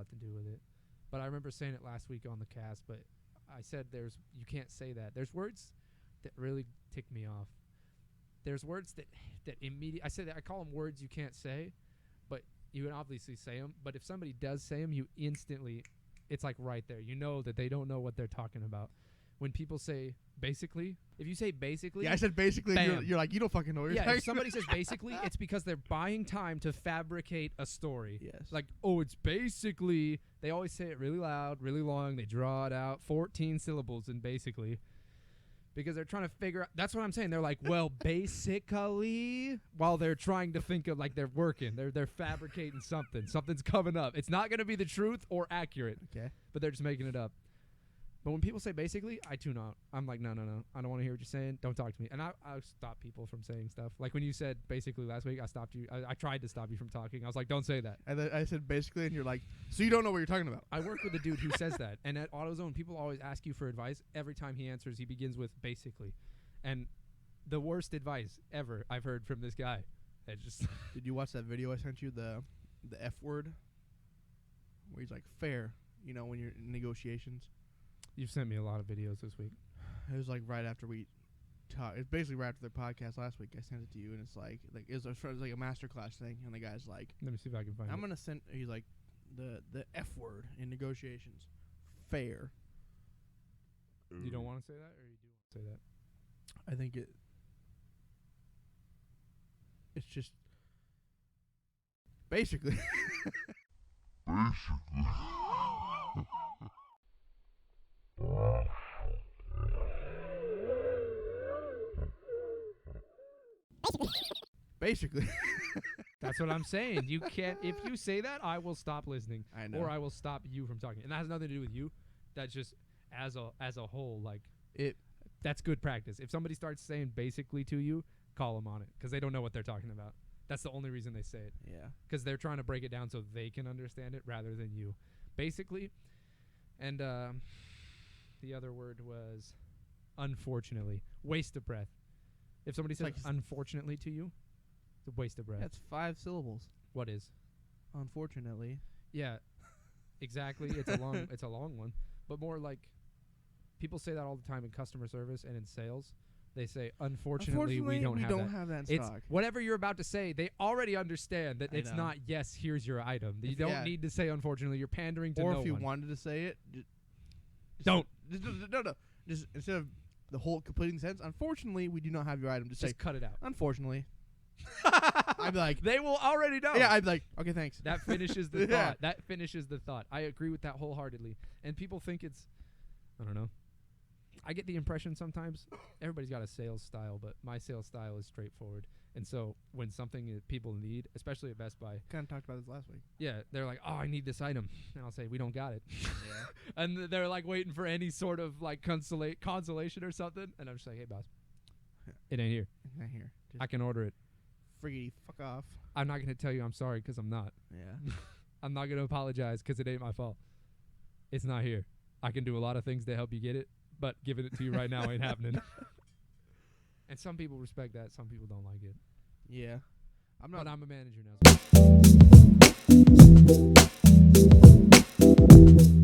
to do with it. But I remember saying it last week on the cast, but I said you can't say that. There's words that really tick me off. There's words that immediately, I call them words you can't say, but you can obviously say them. But if somebody does say them, you instantly, it's like right there. You know that they don't know what they're talking about. When people say basically, if you say basically. Yeah, I said basically, you're like, you don't fucking know what you're talking if somebody says basically, it's because they're buying time to fabricate a story. Yes. Like, oh, it's basically, they always say it really loud, really long. They draw it out, 14 syllables in basically. Because they're trying to figure out, that's what I'm saying. They're like, well, basically, while they're trying to think of, like, they're working. They're fabricating something. Something's coming up. It's not going to be the truth or accurate. Okay. But they're just making it up. But when people say basically, I tune out. I'm like, no. I don't want to hear what you're saying. Don't talk to me. And I stop people from saying stuff. Like when you said basically last week, I stopped you. I tried to stop you from talking. I was like, don't say that. And then I said basically, and you're like, so you don't know what you're talking about. I work with a dude who says that. And at AutoZone, people always ask you for advice. Every time he answers, he begins with basically. And the worst advice ever I've heard from this guy. It just Did you watch that video I sent you, the F word? Where he's like, fair, you know, when you're in negotiations. You've sent me a lot of videos this week. It was like right after we talked. It's basically right after the podcast last week. I sent it to you, and it's like it was like a masterclass thing. And the guy's like, let me see if I can find it. I'm gonna send. He's like, the F word in negotiations, fair. You don't want to say that, or you do want to say that? I think it's just basically. Basically. That's what I'm saying. You can't. If you say that, I will stop listening. I know. Or I will stop you from talking. And that has nothing to do with you. That's just as a whole, like that's good practice. If somebody starts saying basically to you, call them on it because they don't know what they're talking about. That's the only reason they say it. Yeah. Because they're trying to break it down so they can understand it rather than you. Basically. And the other word was unfortunately. Waste of breath. If somebody says unfortunately to you, it's a waste of breath. That's 5 syllables. What is? Unfortunately. Yeah. Exactly. It's a long one. But more like people say that all the time in customer service and in sales. They say, unfortunately we don't have that in stock. Whatever you're about to say, they already understand that it's not, yes, here's your item. You don't need to say, unfortunately. You're pandering to no one. Or if you wanted to say it, don't. No. Just instead of the whole completing sentence, unfortunately, we do not have your item. Just say, cut it out. Unfortunately. I'd be like, they will already know. Yeah, I'd be like, okay, thanks. That finishes the thought. That finishes the thought. I agree with that wholeheartedly. And people think it's, I don't know. I get the impression sometimes everybody's got a sales style, but my sales style is straightforward. And so when something that people need, especially at Best Buy. Kind of talked about this last week. Yeah, they're like, oh, I need this item. And I'll say, we don't got it. Yeah. And they're like waiting for any sort of like consolation or something. And I'm just like, hey, boss, it ain't here. It's not here. Just I can order it. Friggity fuck off. I'm not going to tell you I'm sorry because I'm not. Yeah. I'm not going to apologize because it ain't my fault. It's not here. I can do a lot of things to help you get it, but giving it to you right now ain't happening. And some people respect that. Some people don't like it. Yeah. But I'm a manager now. So